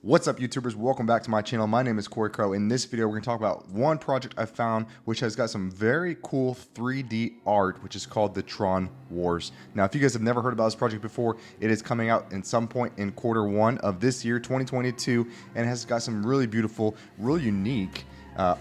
What's up, YouTubers? Welcome back to my channel. My name is Corey Crow. In this video, we're going to talk about one project I found which has got some very cool 3D art, which is called the Tron Wars. Now, if you guys have never heard about this project before, it is coming out in some point in Q1 of this year, 2022, and has got some really beautiful, really unique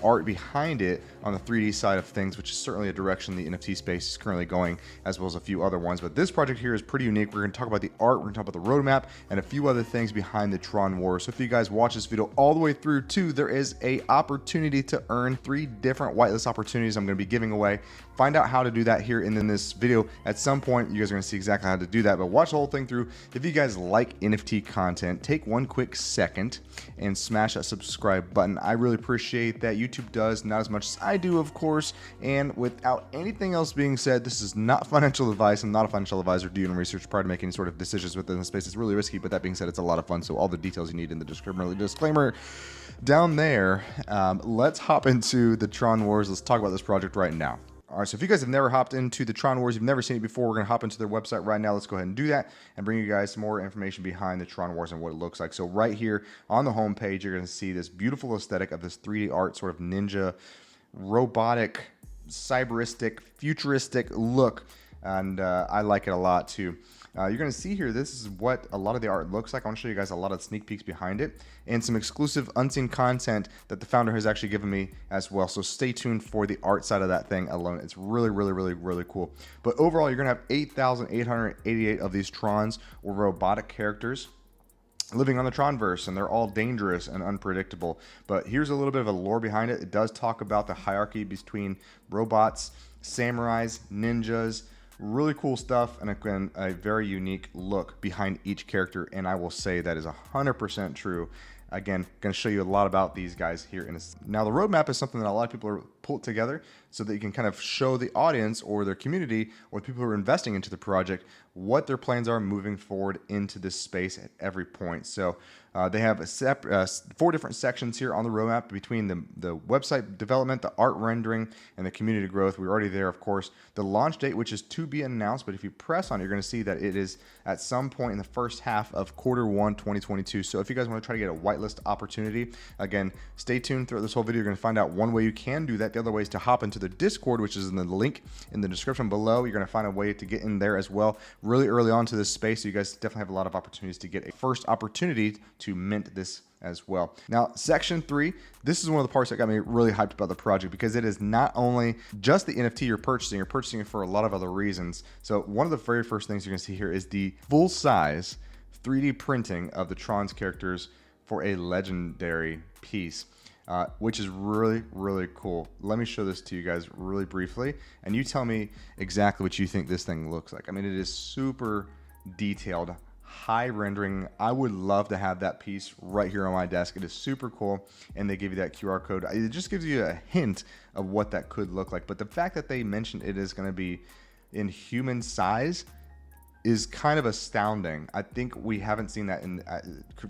art behind it on the 3D side of things, which is certainly a direction the NFT space is currently going, as well as a few other ones. But this project here is pretty unique. We're going to talk about the art, we're going to talk about the roadmap, and a few other things behind the Tron Wars. So if you guys watch this video all the way through too, there is a opportunity to earn 3 different whitelist opportunities I'm going to be giving away. Find out how to do that here in this video. At some point, you guys are going to see exactly how to do that, but watch the whole thing through. If you guys like NFT content, take one quick second and smash that subscribe button. I really appreciate that. YouTube does, not as much as I do, of course. And without anything else being said, this is not financial advice. I'm not a financial advisor. Do your own research prior to making any sort of decisions within the space. It's really risky, but that being said, it's a lot of fun. So all the details you need in the disclaimer down there. Let's hop into the Tron Wars. Let's talk about this project right now. All right, so if you guys have never hopped into the Tron Wars, you've never seen it before, we're going to hop into their website right now. Let's go ahead and do that and bring you guys some more information behind the Tron Wars and what it looks like. So right here on the home page, you're going to see this beautiful aesthetic of this 3D art, sort of ninja, robotic, cyberistic, futuristic look, and I like it a lot too. You're going to see here, this is what a lot of the art looks like. I want to show you guys a lot of sneak peeks behind it and some exclusive unseen content that the founder has actually given me as well. So stay tuned for the art side of that thing alone. It's really cool. But overall, you're going to have 8,888 of these Trons, or robotic characters, living on the Tronverse, and they're all dangerous and unpredictable. But here's a little bit of a lore behind it. It does talk about the hierarchy between robots, samurais, ninjas. Really cool stuff, and again, a very unique look behind each character, and I will say that is 100% true. Again, going to show you a lot about these guys here in this. Now, the roadmap is something that a lot of people are put together so that you can kind of show the audience or their community or the people who are investing into the project what their plans are moving forward into this space at every point. So they have 4 different sections here on the roadmap between the website development, the art rendering, and the community growth. We're already there, of course. The launch date, which is to be announced, but if you press on it, you're going to see that it is at some point in the first half of Q1 2022. So if you guys want to try to get a whitelist opportunity, again, stay tuned throughout this whole video. You're going to find out one way you can do that. The other way is to hop into the Discord, which is in the link in the description below. You're going to find a way to get in there as well really early on to this space. So you guys definitely have a lot of opportunities to get a first opportunity to mint this as well. Now, section 3, this is one of the parts that got me really hyped about the project, because it is not only just the NFT you're purchasing it for a lot of other reasons. So one of the very first things you're going to see here is the full size 3D printing of the Tron's characters for a legendary piece. Which is really cool. Let me show this to you guys really briefly, and you tell me exactly what you think this thing looks like. I mean, it is super detailed, high rendering. I would love to have that piece right here on my desk. It is super cool, and they give you that QR code. It just gives you a hint of what that could look like. But the fact that they mentioned it is going to be in human size is kind of astounding. I think we haven't seen that in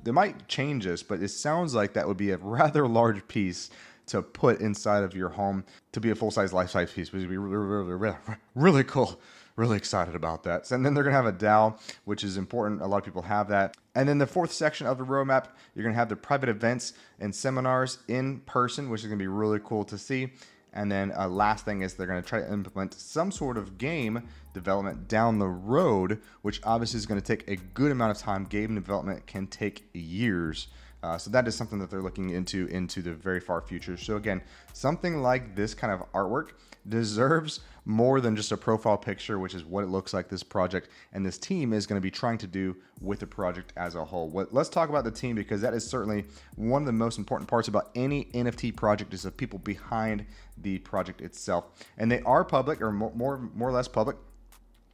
they might change this, but it sounds like that would be a rather large piece to put inside of your home to be a full-size life-size piece, which would be really cool. Really excited about that. And then they're gonna have a DAO, which is important. A lot of people have that. And then the 4th section of the roadmap, you're gonna have the private events and seminars in person, which is gonna be really cool to see. And then last thing is they're going to try to implement some sort of game development down the road, which obviously is going to take a good amount of time. Game development can take years. So that is something that they're looking into the very far future. So again, something like this kind of artwork deserves more than just a profile picture, which is what it looks like this project and this team is going to be trying to do with the project as a whole. Let's talk about the team, because that is certainly one of the most important parts about any NFT project, is the people behind the project itself. And they are public, or more or less public.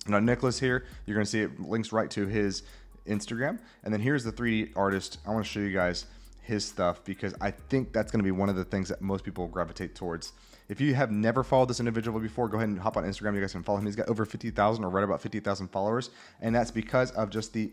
Now, Nicholas here, you're going to see it links right to his Instagram. And then here's the 3D artist. I want to show you guys his stuff, because I think that's going to be one of the things that most people gravitate towards. If you have never followed this individual before, go ahead and hop on Instagram. You guys can follow him. He's got over 50,000, or right about 50,000 followers. And that's because of just the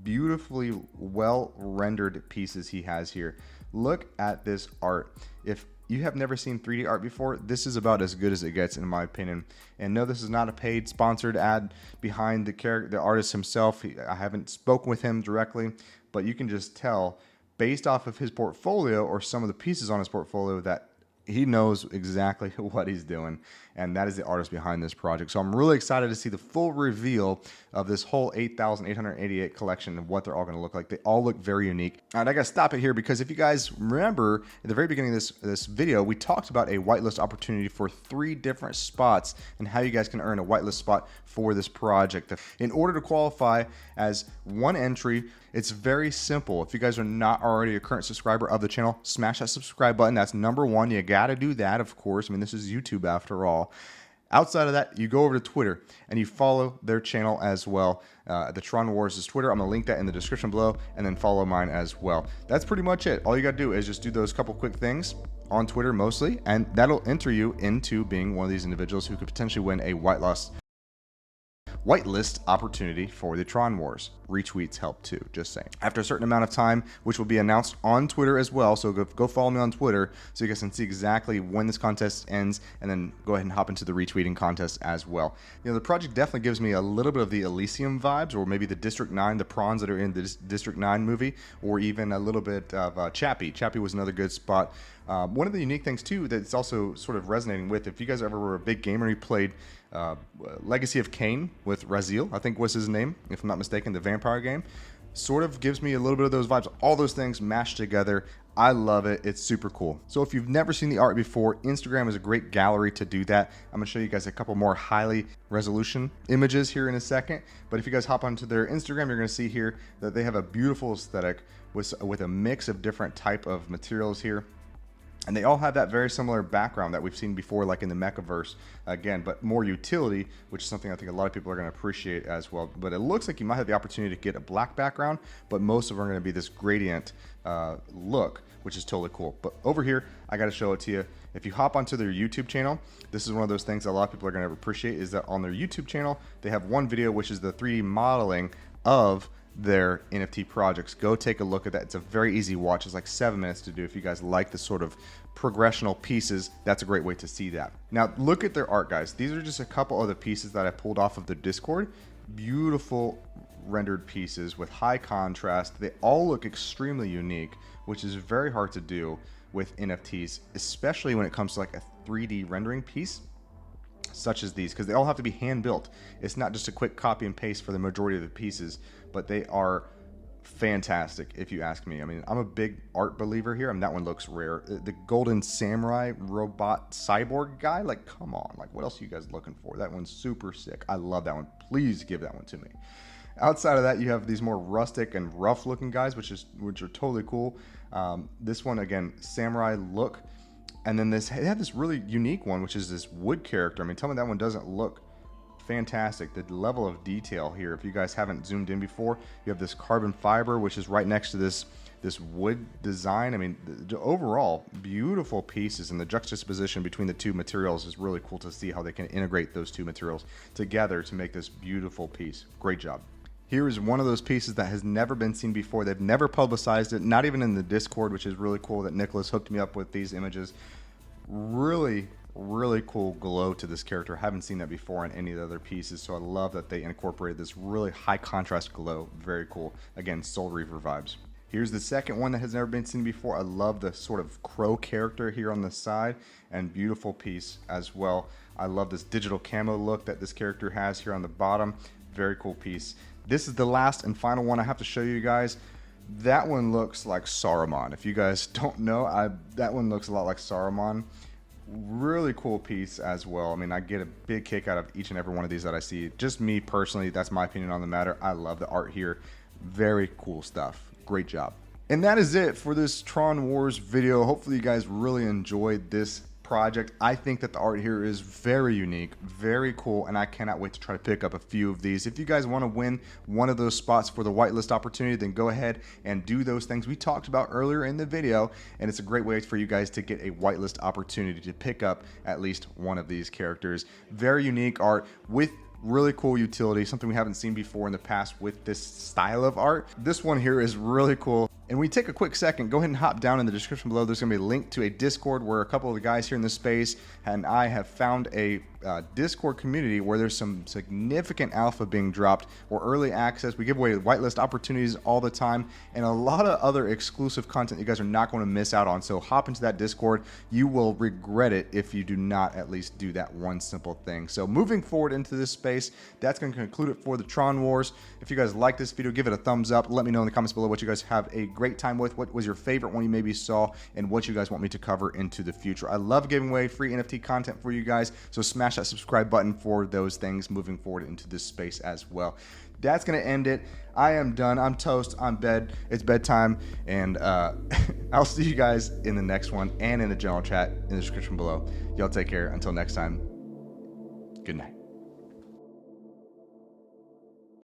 beautifully well rendered pieces he has here. Look at this art. If you have never seen 3D art before, this is about as good as it gets, in my opinion. And no, this is not a paid sponsored ad behind the artist himself. I haven't spoken with him directly, but you can just tell based off of his portfolio or some of the pieces on his portfolio that he knows exactly what he's doing, and that is the artist behind this project. So I'm really excited to see the full reveal of this whole 8,888 collection and what they're all going to look like. They all look very unique. And I got to stop it here because if you guys remember at the very beginning of this video, we talked about a whitelist opportunity for 3 different spots and how you guys can earn a whitelist spot for this project. In order to qualify as one entry, it's very simple. If you guys are not already a current subscriber of the channel, smash that subscribe button. That's number one. You got to do that, of course. I mean, this is YouTube after all. Outside of that, you go over to Twitter and you follow their channel as well. The Tron Wars is Twitter. I'm going to link that in the description below, and then follow mine as well. That's pretty much it. All you got to do is just do those couple quick things on Twitter mostly, and that'll enter you into being one of these individuals who could potentially win a whitelist opportunity for the Tron Wars. Retweets help too, just saying. After a certain amount of time, which will be announced on Twitter as well, so go follow me on Twitter so you guys can see exactly when this contest ends, and then go ahead and hop into the retweeting contest as well. You know, the project definitely gives me a little bit of the Elysium vibes, or maybe the District 9, the prawns that are in the District 9 movie, or even a little bit of Chappie. Chappie was another good spot. One of the unique things too that's also sort of resonating with, if you guys ever were a big gamer, you played Legacy of Kain with Raziel, I think was his name, if I'm not mistaken, the vampire game, sort of gives me a little bit of those vibes. All those things mashed together. I love it. It's super cool. So if you've never seen the art before, Instagram is a great gallery to do that. I'm going to show you guys a couple more highly resolution images here in a second. But if you guys hop onto their Instagram, you're going to see here that they have a beautiful aesthetic with a mix of different type of materials here. And they all have that very similar background that we've seen before, like in the Mechaverse, again, but more utility, which is something I think a lot of people are going to appreciate as well. But it looks like you might have the opportunity to get a black background, but most of them are going to be this gradient look, which is totally cool. But over here, I got to show it to you. If you hop onto their YouTube channel, this is one of those things that a lot of people are going to appreciate, is that on their YouTube channel, they have one video, which is the 3D modeling of their NFT projects. Go take a look at that. It's a very easy watch. It's like 7 minutes to do. If you guys like the sort of progressional pieces, that's a great way to see that. Now look at their art, guys. These are just a couple of the pieces that I pulled off of their Discord. Beautiful rendered pieces with high contrast. They all look extremely unique, which is very hard to do with NFTs, especially when it comes to like a 3D rendering piece such as these, because they all have to be hand built. It's not just a quick copy and paste for the majority of the pieces, but they are fantastic if you ask me. I mean, I'm a big art believer here. I mean, that one looks rare. The golden samurai robot cyborg guy, like, come on, like, what else are you guys looking for? That one's super sick. I love that one. Please give that one to me. Outside of that, you have these more rustic and rough looking guys, which are totally cool. This one, again, samurai look. And then they have this really unique one, which is this wood character. I mean, tell me that one doesn't look fantastic. The level of detail here, if you guys haven't zoomed in before, you have this carbon fiber, which is right next to this wood design. I mean, the overall beautiful pieces, and the juxtaposition between the two materials is really cool to see how they can integrate those two materials together to make this beautiful piece. Great job. Here is one of those pieces that has never been seen before. They've never publicized it, not even in the Discord, which is really cool that Nicholas hooked me up with these images. Really, really cool glow to this character. I haven't seen that before in any of the other pieces, so I love that they incorporated this really high contrast glow. Very cool. Again, Soul Reaver vibes. Here's the second one that has never been seen before. I love the sort of crow character here on the side, and beautiful piece as well. I love this digital camo look that this character has here on the bottom. Very cool piece. This is the last and final one I have to show you guys. That one looks like Saruman. If you guys don't know, that one looks a lot like Saruman. Really cool piece as well. I mean, I get a big kick out of each and every one of these that I see. Just me personally, that's my opinion on the matter. I love the art here. Very cool stuff. Great job. And that is it for this Tron Wars video. Hopefully you guys really enjoyed this project. I think that the art here is very unique, very cool, and I cannot wait to try to pick up a few of these. If you guys want to win one of those spots for the whitelist opportunity, then go ahead and do those things we talked about earlier in the video, and it's a great way for you guys to get a whitelist opportunity to pick up at least one of these characters. Very unique art with really cool utility, something we haven't seen before in the past with this style of art. This one here is really cool. And we take a quick second, go ahead and hop down in the description below. There's going to be a link to a Discord where a couple of the guys here in this space and I have found a Discord community where there's some significant alpha being dropped or early access. We give away whitelist opportunities all the time and a lot of other exclusive content you guys are not going to miss out on. So hop into that Discord. You will regret it if you do not at least do that one simple thing. So moving forward into this space, that's going to conclude it for the Tron Wars. If you guys like this video, give it a thumbs up. Let me know in the comments below what you guys have a great time with. What was your favorite one you maybe saw and what you guys want me to cover into the future. I love giving away free NFT content for you guys. So smash that subscribe button for those things moving forward into this space as well. That's going to end it. I am done. I'm toast. I'm bed. It's bedtime. And I'll see you guys in the next one and in the general chat in the description below. Y'all take care. Until next time, good night.